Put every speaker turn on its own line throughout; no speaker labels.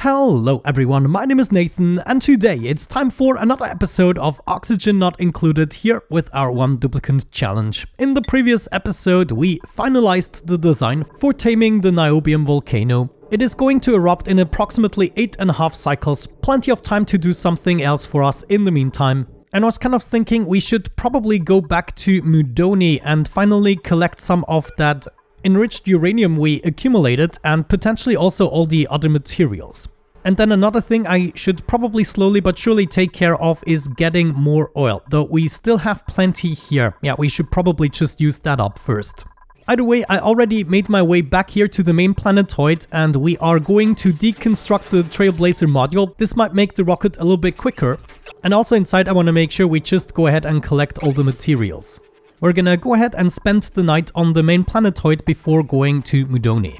Hello everyone, my name is Nathan and today it's time for another episode of Oxygen Not Included here with our one duplicant challenge. In the previous episode we finalized the design for taming the NIOBIUM volcano. It is going to erupt in approximately 8.5 cycles, plenty of time to do something else for us in the meantime. And I was kind of thinking we should probably go back to Mudoni and finally collect some of that enriched uranium we accumulated and potentially also all the other materials. And then another thing I should probably slowly but surely take care of is getting more oil, though we still have plenty here. Yeah, we should probably just use that up first. Either way, I already made my way back here to the main planetoid and we are going to deconstruct the Trailblazer module. This might make the rocket a little bit quicker. And also inside I want to make sure we just go ahead and collect all the materials. We're gonna go ahead and spend the night on the main planetoid before going to Mudoni.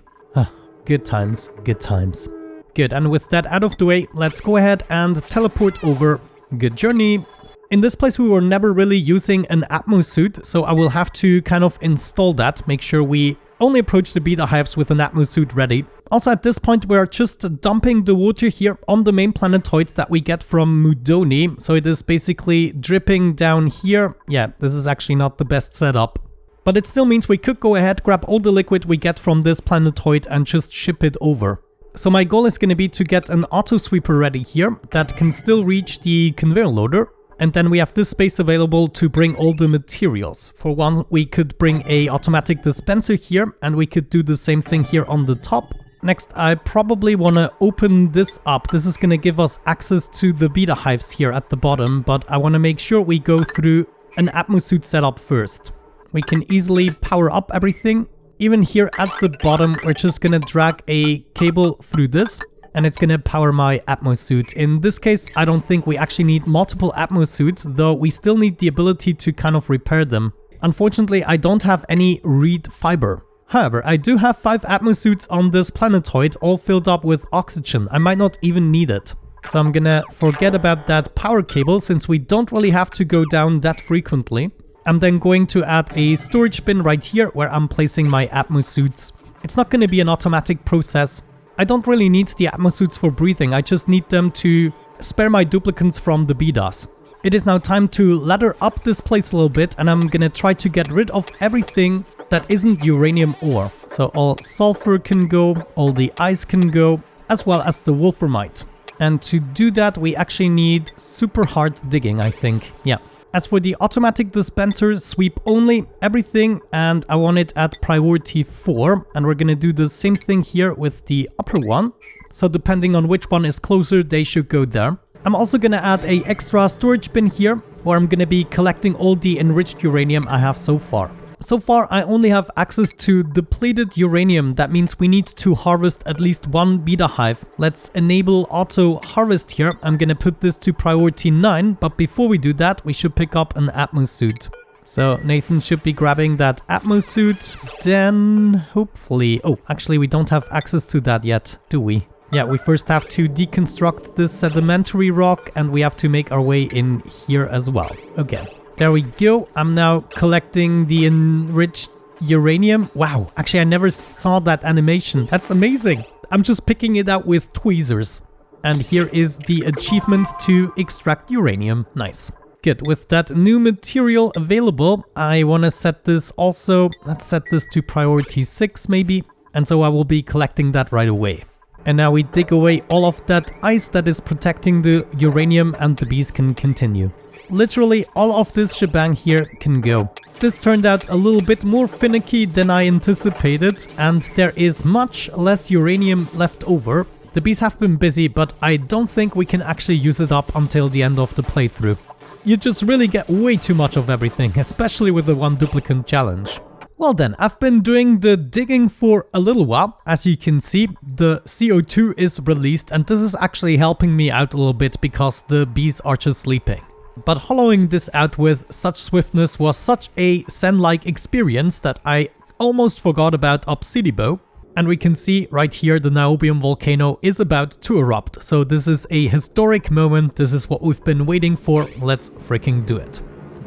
Good times, good times. Good, and with that out of the way, let's go ahead and teleport over. Good journey. In this place we were never really using an Atmo suit, so I will have to kind of install that, make sure we only approach the beta hives with an Atmo suit ready. Also at this point we're just dumping the water here on the main planetoid that we get from Moudoni, so it is basically dripping down here. Yeah, this is actually not the best setup. But it still means we could go ahead, grab all the liquid we get from this planetoid and just ship it over. So my goal is going to be to get an auto sweeper ready here that can still reach the conveyor loader. And then we have this space available to bring all the materials. For one, we could bring a automatic dispenser here and we could do the same thing here on the top. Next, I probably want to open this up. This is going to give us access to the beta hives here at the bottom, but I want to make sure we go through an atmosuit setup first. We can easily power up everything. Even here at the bottom, we're just going to drag a cable through this. And it's gonna power my Atmo suit. In this case, I don't think we actually need multiple Atmo suits, though we still need the ability to kind of repair them. Unfortunately, I don't have any reed fiber. However, I do have 5 Atmo suits on this planetoid, all filled up with oxygen. I might not even need it. So I'm gonna forget about that power cable, since we don't really have to go down that frequently. I'm then going to add a storage bin right here, where I'm placing my Atmo suits. It's not gonna be an automatic process. I don't really need the Atmo suits for breathing, I just need them to spare my duplicants from the betas. It is now time to ladder up this place a little bit and I'm gonna try to get rid of everything that isn't uranium ore. So all sulfur can go, all the ice can go, as well as the wolframite. And to do that we actually need super hard digging, I think. Yeah. As for the automatic dispenser, sweep only everything, and I want it at priority 4. And we're gonna do the same thing here with the upper one. So depending on which one is closer, they should go there. I'm also gonna add a extra storage bin here, where I'm gonna be collecting all the enriched uranium I have so far. So far, I only have access to depleted uranium. That means we need to harvest at least 1 beta hive. Let's enable auto harvest here. I'm gonna put this to priority 9, but before we do that, we should pick up an Atmo suit. So Nathan should be grabbing that Atmo suit. Then hopefully... Oh, actually we don't have access to that yet, do we? Yeah, we first have to deconstruct this sedimentary rock and we have to make our way in here as well. Okay. There we go. I'm now collecting the enriched uranium. Wow, actually I never saw that animation. That's amazing. I'm just picking it out with tweezers. And here is the achievement to extract uranium. Nice. Good. With that new material available, I want to set this also. Let's set this to priority 6 maybe. And so I will be collecting that right away. And now we dig away all of that ice that is protecting the uranium and the bees can continue. Literally all of this shebang here can go. This turned out a little bit more finicky than I anticipated and there is much less uranium left over. The bees have been busy, but I don't think we can actually use it up until the end of the playthrough. You just really get way too much of everything, especially with the one duplicant challenge. Well then, I've been doing the digging for a little while. As you can see, the CO2 is released and this is actually helping me out a little bit because the bees are just sleeping. But hollowing this out with such swiftness was such a Zen-like experience that I almost forgot about Obsidibo. And we can see right here the NIOBIUM volcano is about to erupt. So this is a historic moment, this is what we've been waiting for, let's freaking do it.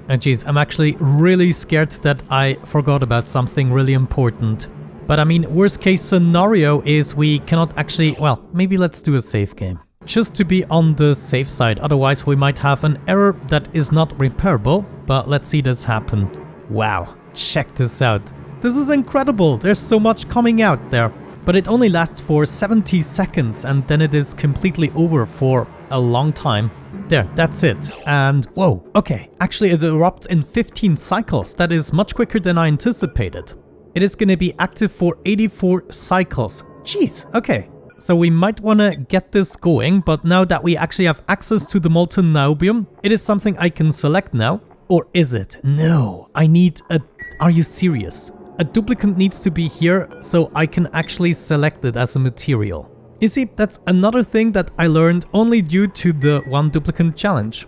And geez, I'm actually really scared that I forgot about something really important. But I mean, worst case scenario is we cannot actually, well, maybe let's do a save game. Just to be on the safe side, otherwise we might have an error that is not repairable, but let's see this happen. Wow, check this out. This is incredible, there's so much coming out there. But it only lasts for 70 seconds and then it is completely over for a long time. There, that's it. And whoa, okay, actually it erupts in 15 cycles. That is much quicker than I anticipated. It is going to be active for 84 cycles. Jeez, okay. So we might want to get this going, but now that we actually have access to the molten niobium, it is something I can select now. Or is it? No, I need a... Are you serious? A duplicate needs to be here so I can actually select it as a material. You see, that's another thing that I learned only due to the one duplicate challenge.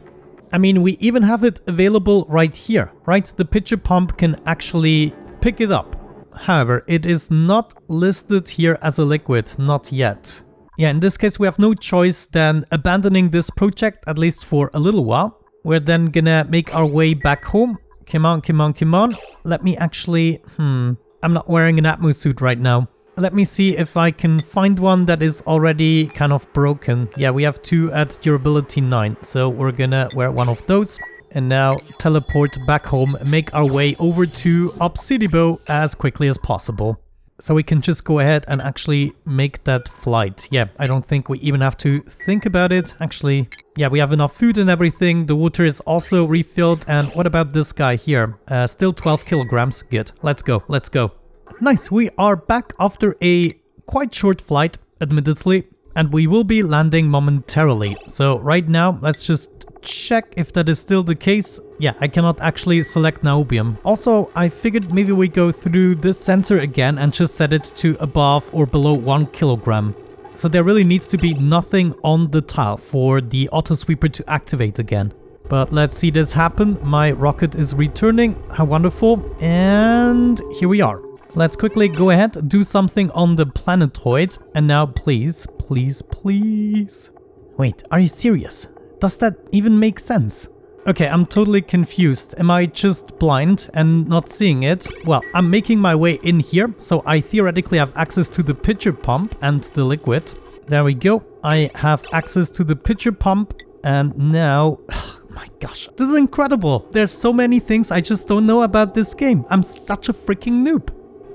I mean, we even have it available right here, right? The pitcher pump can actually pick it up. However, it is not listed here as a liquid, not yet. Yeah, in this case we have no choice than abandoning this project, at least for a little while. We're then gonna make our way back home. Come on, come on, come on. Let me actually... I'm not wearing an atmosuit right now. Let me see if I can find one that is already kind of broken. Yeah, we have 2 at durability 9, so we're gonna wear one of those. And now teleport back home, make our way over to Obsidibo as quickly as possible. So we can just go ahead and actually make that flight. Yeah, I don't think we even have to think about it. Actually, yeah, we have enough food and everything. The water is also refilled. And what about this guy here? Still 12 kilograms. Good. Let's go. Let's go. Nice. We are back after a quite short flight, admittedly. And we will be landing momentarily. So right now, let's just check if that is still the case. Yeah, I cannot actually select niobium. Also, I figured maybe we go through this sensor again and just set it to above or below 1 kilogram. So there really needs to be nothing on the tile for the auto sweeper to activate again. But let's see this happen. My rocket is returning. How wonderful. And here we are. Let's quickly go ahead, do something on the planetoid. And now please, please, please. Wait, are you serious? Does that even make sense? Okay, I'm totally confused. Am I just blind and not seeing it? Well, I'm making my way in here, so I theoretically have access to the pitcher pump and the liquid. There we go. I have access to the pitcher pump and now... Oh my gosh, this is incredible. There's so many things I just don't know about this game. I'm such a freaking noob.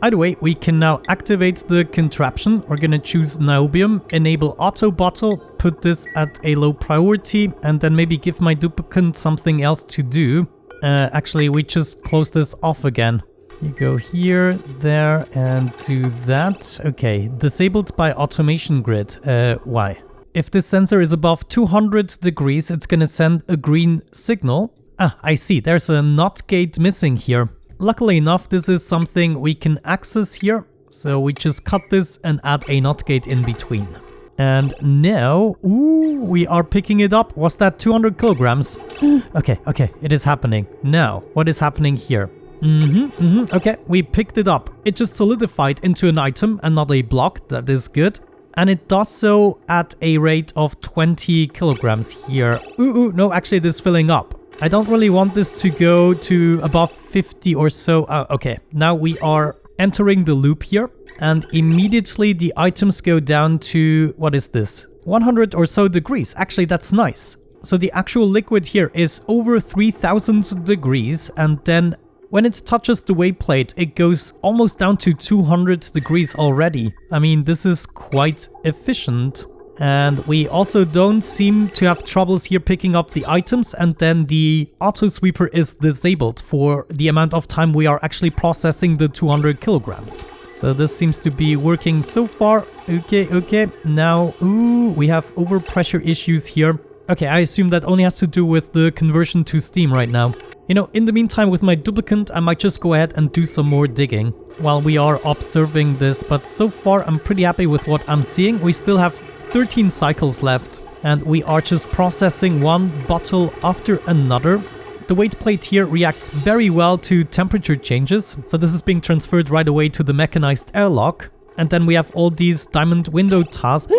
Either way, we can now activate the contraption. We're gonna choose niobium, enable auto bottle, put this at a low priority, and then maybe give my duplicant something else to do. Actually, we just close this off again. You go here, there, and do that. Okay, disabled by automation grid. Why? If this sensor is above 200 degrees, it's gonna send a green signal. Ah, I see, there's a NOT gate missing here. Luckily enough, this is something we can access here. So we just cut this and add a NOT gate in between. And now, ooh, we are picking it up. Was that 200 kilograms? Okay, it is happening. Now, what is happening here? Okay, we picked it up. It just solidified into an item and not a block. That is good. And it does so at a rate of 20 kilograms here. Ooh, no, actually it is filling up. I don't really want this to go to above 50 or so. Okay, now we are entering the loop here. And immediately the items go down to, what is this? 100 or so degrees. Actually, that's nice. So the actual liquid here is over 3000 degrees. And then when it touches the weight plate, it goes almost down to 200 degrees already. I mean, this is quite efficient. And we also don't seem to have troubles here picking up the items, and then the auto sweeper is disabled for the amount of time we are actually processing the 200 kilograms. So this seems to be working so far. Okay. Now, ooh, we have overpressure issues here. Okay, I assume that only has to do with the conversion to steam right now. You know, in the meantime, with my duplicant, I might just go ahead and do some more digging while we are observing this. But so far, I'm pretty happy with what I'm seeing. We still have 13 cycles left, and we are just processing one bottle after another. The weight plate here reacts very well to temperature changes, so this is being transferred right away to the mechanized airlock. And then we have all these diamond window tiles.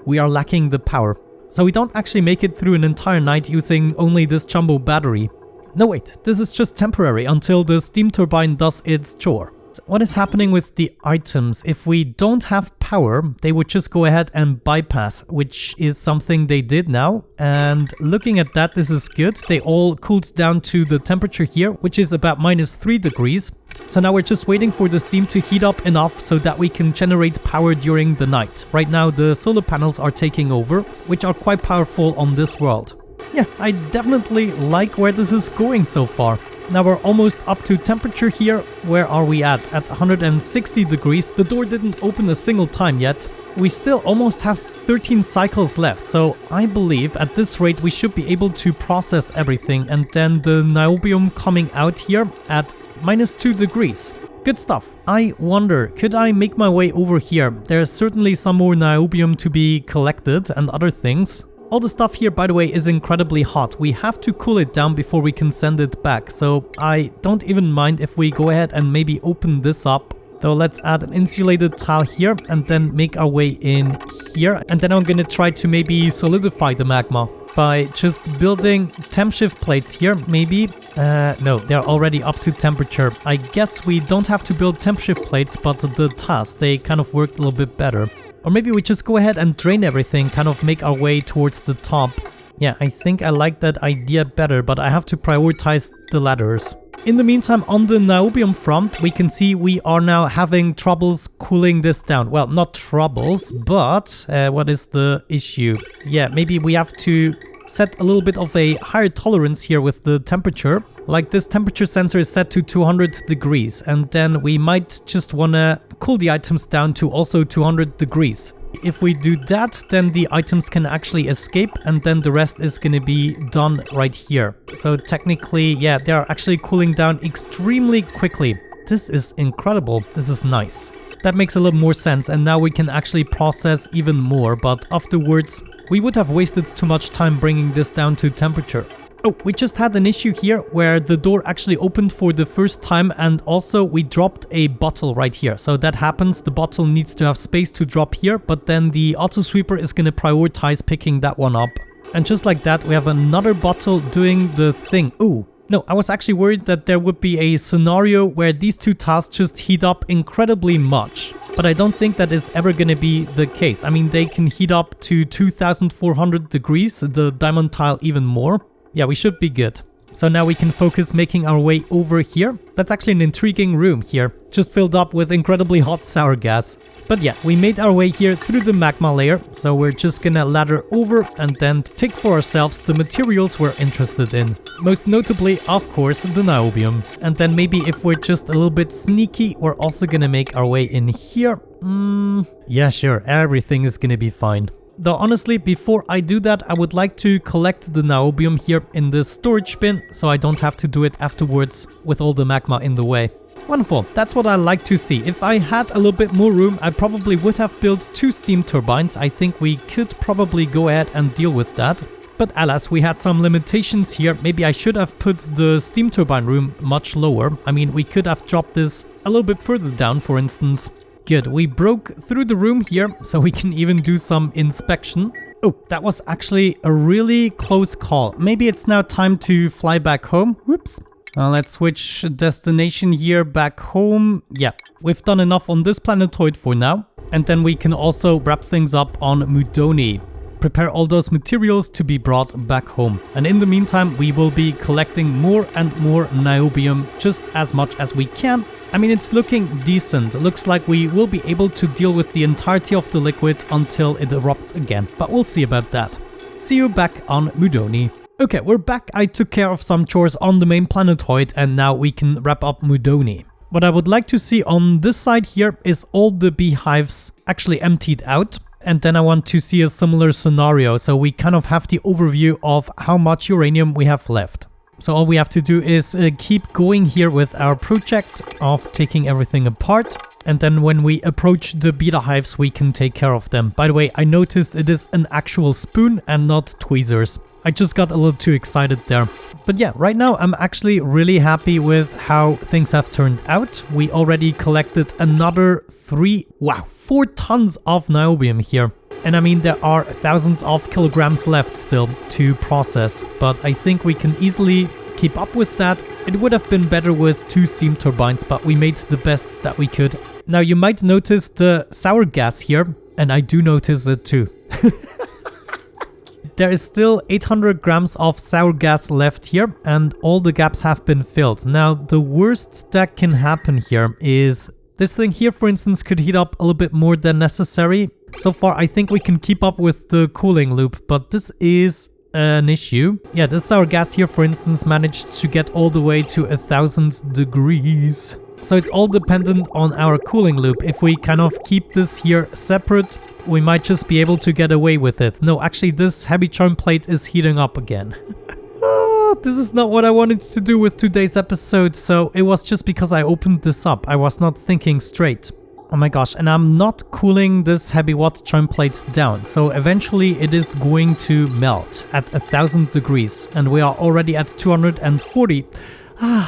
We are lacking the power, so we don't actually make it through an entire night using only this jumbo battery. No, wait, this is just temporary until the steam turbine does its chore. What is happening with the items? If we don't have power, they would just go ahead and bypass, which is something they did now. And looking at that, this is good. They all cooled down to the temperature here, which is about -3 degrees. So now we're just waiting for the steam to heat up enough so that we can generate power during the night. Right now, the solar panels are taking over, which are quite powerful on this world. Yeah, I definitely like where this is going so far. Now we're almost up to temperature here. Where are we at? At 160 degrees. The door didn't open a single time yet. We still almost have 13 cycles left, so I believe at this rate we should be able to process everything, and then the niobium coming out here at -2 degrees. Good stuff. I wonder, could I make my way over here? There's certainly some more niobium to be collected and other things. All the stuff here, by the way, is incredibly hot. We have to cool it down before we can send it back, so I don't even mind if we go ahead and maybe open this up. Though let's add an insulated tile here and then make our way in here. And then I'm gonna try to maybe solidify the magma by just building temp shift plates here, maybe. No, they're already up to temperature. I guess we don't have to build temp shift plates, but the tiles, they kind of worked a little bit better. Or maybe we just go ahead and drain everything, kind of make our way towards the top. Yeah, I think I like that idea better, but I have to prioritize the ladders. In the meantime, on the niobium front, we can see we are now having troubles cooling this down. Well, not troubles, but what is the issue? Yeah, maybe we have to set a little bit of a higher tolerance here with the temperature. Like this temperature sensor is set to 200 degrees, and then we might just want to cool the items down to also 200 degrees. If we do that, then the items can actually escape, and then the rest is going to be done right here. So technically, yeah, they are actually cooling down extremely quickly. This is incredible. This is nice. That makes a little more sense, and now we can actually process even more, but afterwards we would have wasted too much time bringing this down to temperature. Oh, we just had an issue here where the door actually opened for the first time, and also we dropped a bottle right here. So that happens, the bottle needs to have space to drop here, but then the auto sweeper is going to prioritize picking that one up. And just like that, we have another bottle doing the thing. Ooh, no, I was actually worried that there would be a scenario where these two tiles just heat up incredibly much. But I don't think that is ever going to be the case. I mean, they can heat up to 2400 degrees, the diamond tile even more. Yeah, we should be good. So now we can focus making our way over here. That's actually an intriguing room here, just filled up with incredibly hot sour gas. But yeah, we made our way here through the magma layer, so we're just gonna ladder over and then take for ourselves the materials we're interested in. Most notably, of course, the niobium. And then maybe if we're just a little bit sneaky, we're also gonna make our way in here. Yeah, sure, everything is gonna be fine. Though honestly, before I do that, I would like to collect the niobium here in the storage bin, so I don't have to do it afterwards with all the magma in the way. Wonderful, that's what I like to see. If I had a little bit more room, I probably would have built 2 steam turbines. I think we could probably go ahead and deal with that. But alas, we had some limitations here. Maybe I should have put the steam turbine room much lower. I mean, we could have dropped this a little bit further down, for instance. Good, we broke through the room here, so we can even do some inspection. Oh, that was actually a really close call. Maybe it's now time to fly back home. Whoops. Let's switch destination here back home. Yeah, we've done enough on this planetoid for now. And then we can also wrap things up on Mudoni. Prepare all those materials to be brought back home. And in the meantime, we will be collecting more and more niobium, just as much as we can. I mean, it's looking decent. It looks like we will be able to deal with the entirety of the liquid until it erupts again, but we'll see about that. See you back on Mudoni. Okay, we're back. I took care of some chores on the main planetoid, and now we can wrap up Mudoni. What I would like to see on this side here is all the beehives actually emptied out. And then I want to see a similar scenario, so we kind of have the overview of how much uranium we have left. So all we have to do is keep going here with our project of taking everything apart. And then when we approach the beta hives, we can take care of them. By the way, I noticed it is an actual spoon and not tweezers. I just got a little too excited there. But yeah, right now I'm actually really happy with how things have turned out. We already collected another 4 tons of niobium here. And I mean, there are thousands of kilograms left still to process, but I think we can easily keep up with that. It would have been better with 2 steam turbines, but we made the best that we could. Now you might notice the sour gas here, and I do notice it too. There is still 800 grams of sour gas left here, and all the gaps have been filled. Now the worst that can happen here is this thing here, for instance, could heat up a little bit more than necessary. So far I think we can keep up with the cooling loop, but this is an issue. Yeah, this sour gas here, for instance, managed to get all the way to 1000 degrees. So it's all dependent on our cooling loop. If we kind of keep this here separate, we might just be able to get away with it. No, actually this heavy charm plate is heating up again. This is not what I wanted to do with today's episode, so it was just because I opened this up. I was not thinking straight. Oh my gosh, and I'm not cooling this heavy watt charm plate down, so eventually it is going to melt at 1000 degrees, and we are already at 240.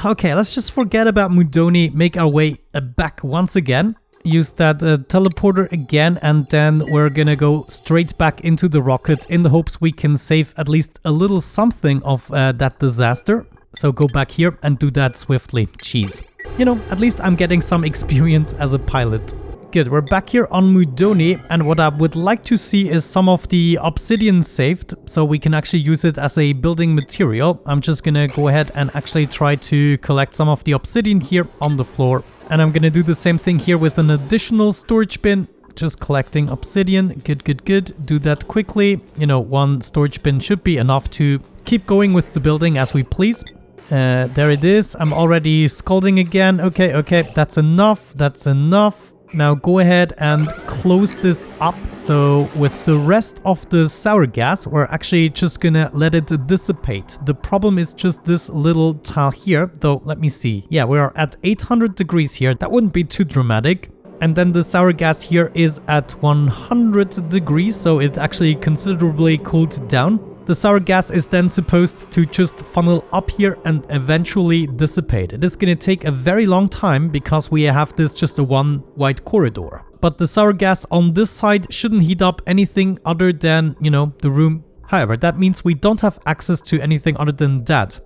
Okay, let's just forget about Mudoni, make our way back once again. Use that teleporter again, and then we're gonna go straight back into the rocket in the hopes we can save at least a little something of that disaster. So go back here and do that swiftly. Jeez. You know, at least I'm getting some experience as a pilot. Good, we're back here on Mudoni, and what I would like to see is some of the obsidian saved, so we can actually use it as a building material. I'm just gonna go ahead and actually try to collect some of the obsidian here on the floor. And I'm gonna do the same thing here with an additional storage bin. Just collecting obsidian. Good, good, good. Do that quickly. You know, 1 storage bin should be enough to keep going with the building as we please. There it is. I'm already scalding again. Okay, okay, that's enough. That's enough. Now go ahead and close this up. So with the rest of the sour gas, we're actually just gonna let it dissipate. The problem is just this little tile here, though. Let me see. Yeah, we are at 800 degrees here. That wouldn't be too dramatic. And then the sour gas here is at 100 degrees, so it actually considerably cooled down. The sour gas is then supposed to just funnel up here and eventually dissipate. It is going to take a very long time because we have this just a one wide corridor. But the sour gas on this side shouldn't heat up anything other than, you know, the room. However, that means we don't have access to anything other than that.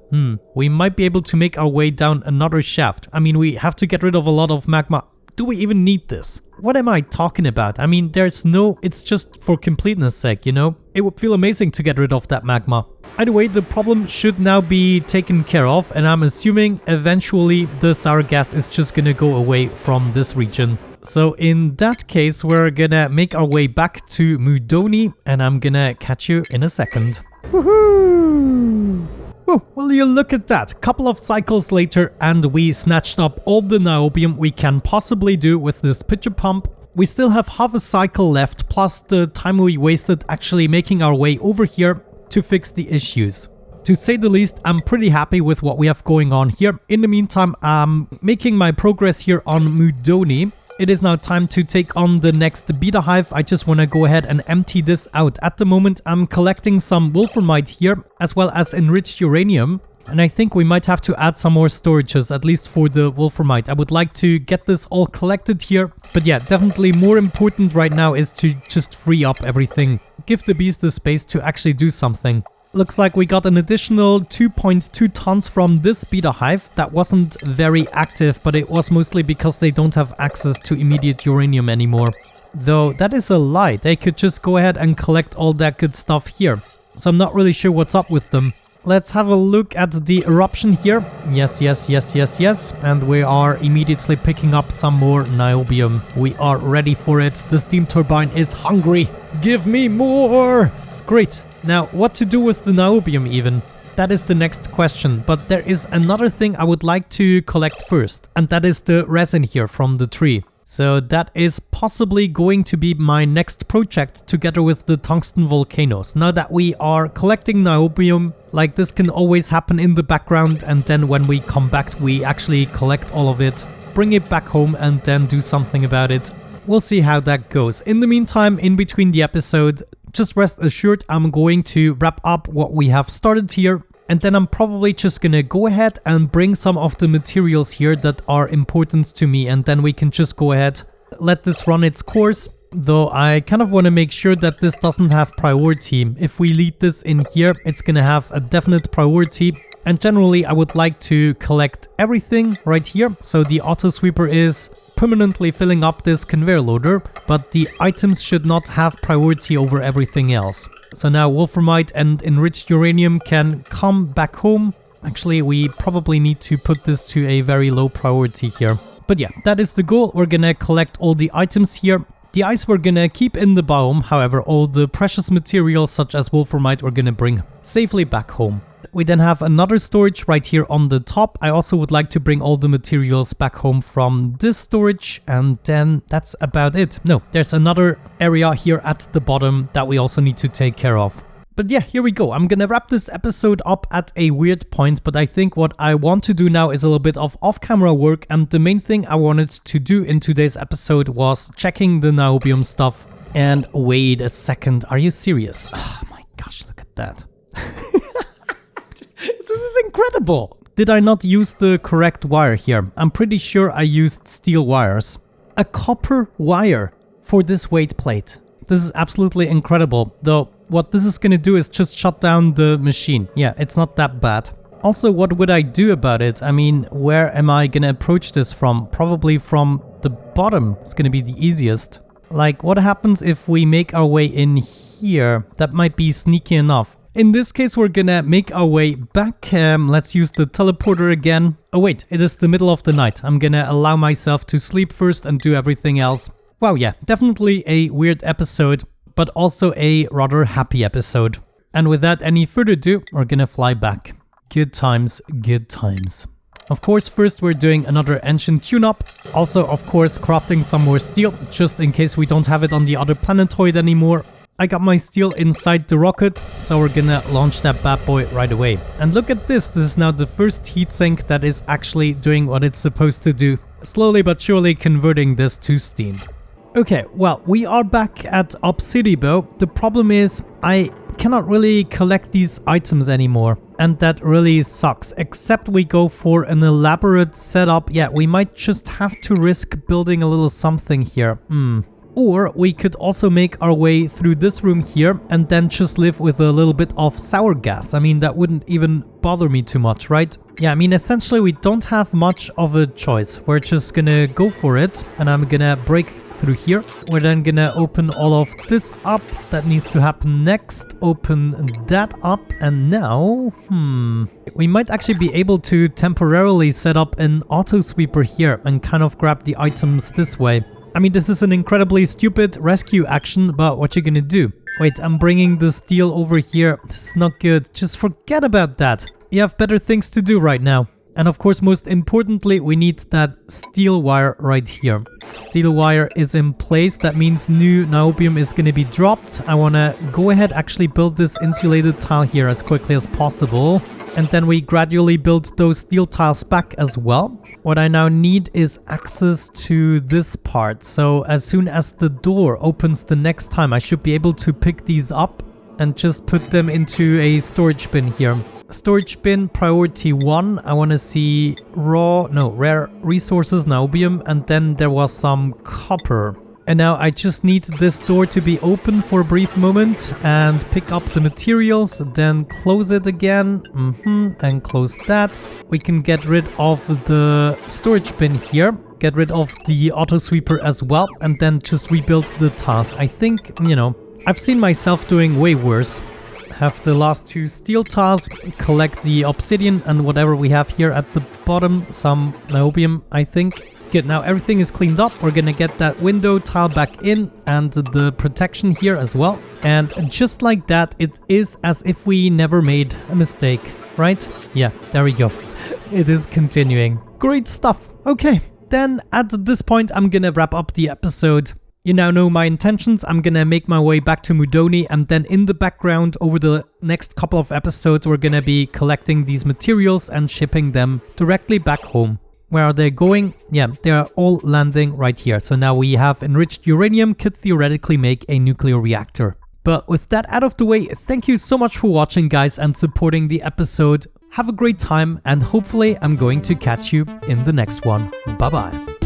We might be able to make our way down another shaft. I mean, we have to get rid of a lot of magma. Do we even need this? What am I talking about? I mean, there's no... It's just for completeness sake, you know? It would feel amazing to get rid of that magma. Either way, the problem should now be taken care of, and I'm assuming eventually the sour gas is just gonna go away from this region. So in that case, we're gonna make our way back to Mudoni, and I'm gonna catch you in a second. Woohoo! Whoa, will you look at that? Couple of cycles later, and we snatched up all the niobium we can possibly do with this pitcher pump. We still have half a cycle left, plus the time we wasted actually making our way over here to fix the issues. To say the least, I'm pretty happy with what we have going on here. In the meantime, I'm making my progress here on Mudoni. It is now time to take on the next beta hive. I just want to go ahead and empty this out. At the moment, I'm collecting some wolframite here, as well as enriched uranium. And I think we might have to add some more storages, at least for the wolframite. I would like to get this all collected here. But yeah, definitely more important right now is to just free up everything. Give the bees the space to actually do something. Looks like we got an additional 2.2 tons from this beta hive. That wasn't very active, but it was mostly because they don't have access to immediate uranium anymore. Though that is a lie, they could just go ahead and collect all that good stuff here. So I'm not really sure what's up with them. Let's have a look at the eruption here. Yes, yes, yes, yes, yes. And we are immediately picking up some more niobium. We are ready for it. The steam turbine is hungry. Give me more! Great. Now, what to do with the niobium even? That is the next question, but there is another thing I would like to collect first, and that is the resin here from the tree. So that is possibly going to be my next project together with the tungsten volcanoes. Now that we are collecting niobium, like this can always happen in the background, and then when we come back we actually collect all of it, bring it back home and then do something about it. We'll see how that goes. In the meantime, in between the episode, just rest assured I'm going to wrap up what we have started here, and then I'm probably just gonna go ahead and bring some of the materials here that are important to me, and then we can just go ahead, let this run its course. Though I kind of want to make sure that this doesn't have priority. If we lead this in here, it's gonna have a definite priority, And generally, I would like to collect everything right here. So the auto sweeper is permanently filling up this conveyor loader, but the items should not have priority over everything else. So now wolframite and enriched uranium can come back home. Actually, we probably need to put this to a very low priority here. But yeah, that is the goal. We're gonna collect all the items here. The ice we're gonna keep in the biome, however, all the precious materials such as wolframite we're gonna bring safely back home. We then have another storage right here on the top. I also would like to bring all the materials back home from this storage, and then that's about it. No, there's another area here at the bottom that we also need to take care of. But yeah, here we go. I'm gonna wrap this episode up at a weird point, but I think what I want to do now is a little bit of off-camera work, and the main thing I wanted to do in today's episode was checking the NIOBIUM stuff. And wait a second, are you serious? Oh my gosh, look at that. This is incredible! Did I not use the correct wire here? I'm pretty sure I used steel wires. A copper wire for this weight plate. This is absolutely incredible, though what this is gonna do is just shut down the machine. Yeah, it's not that bad. Also, what would I do about it? I mean, where am I gonna approach this from? Probably from the bottom. It's gonna be the easiest. Like, what happens if we make our way in here? That might be sneaky enough. In this case, we're gonna make our way back. Let's use the teleporter again. Oh wait, it is the middle of the night. I'm gonna allow myself to sleep first and do everything else. Wow, yeah, definitely a weird episode, but also a rather happy episode. And without any further ado, we're gonna fly back. Good times, good times. Of course, first we're doing another engine tune-up. Also, of course, crafting some more steel, just in case we don't have it on the other planetoid anymore. I got my steel inside the rocket, so we're gonna launch that bad boy right away. And look at this, this is now the first heatsink that is actually doing what it's supposed to do. Slowly but surely converting this to steam. Okay, well, we are back at Obsidibo. The problem is I cannot really collect these items anymore, and that really sucks. Except we go for an elaborate setup. Yeah, we might just have to risk building a little something here. Or we could also make our way through this room here and then just live with a little bit of sour gas. I mean, that wouldn't even bother me too much, right? Yeah, I mean, essentially we don't have much of a choice. We're just gonna go for it, and I'm gonna break through here. We're then gonna open all of this up. That needs to happen next. Open that up, and now, we might actually be able to temporarily set up an auto sweeper here and kind of grab the items this way. I mean, this is an incredibly stupid rescue action, but what you gonna do? Wait, I'm bringing the steel over here. This is not good. Just forget about that. You have better things to do right now. And of course, most importantly, we need that steel wire right here. Steel wire is in place. That means new NIOBIUM is gonna be dropped. I wanna go ahead, actually build this insulated tile here as quickly as possible. And then we gradually build those steel tiles back as well. What I now need is access to this part. So as soon as the door opens the next time, I should be able to pick these up and just put them into a storage bin here. Storage bin priority 1. I want to see rare resources, NIOBIUM, and then there was some copper. And now I just need this door to be open for a brief moment and pick up the materials, then close it again, and close that. We can get rid of the storage bin here, get rid of the auto sweeper as well, and then just rebuild the tiles. I think, you know, I've seen myself doing way worse. Have the last 2 steel tiles, collect the obsidian and whatever we have here at the bottom, some NIOBIUM, I think. Good, now everything is cleaned up. We're gonna get that window tile back in and the protection here as well. And just like that, it is as if we never made a mistake, right? Yeah, there we go. It is continuing. Great stuff. Okay, then at this point, I'm gonna wrap up the episode. You now know my intentions. I'm gonna make my way back to Mudoni, and then in the background over the next couple of episodes, we're gonna be collecting these materials and shipping them directly back home. Where are they going? Yeah, they are all landing right here. So now we have enriched uranium, could theoretically make a nuclear reactor. But with that out of the way, thank you so much for watching, guys, and supporting the episode. Have a great time, and hopefully I'm going to catch you in the next one. Bye-bye.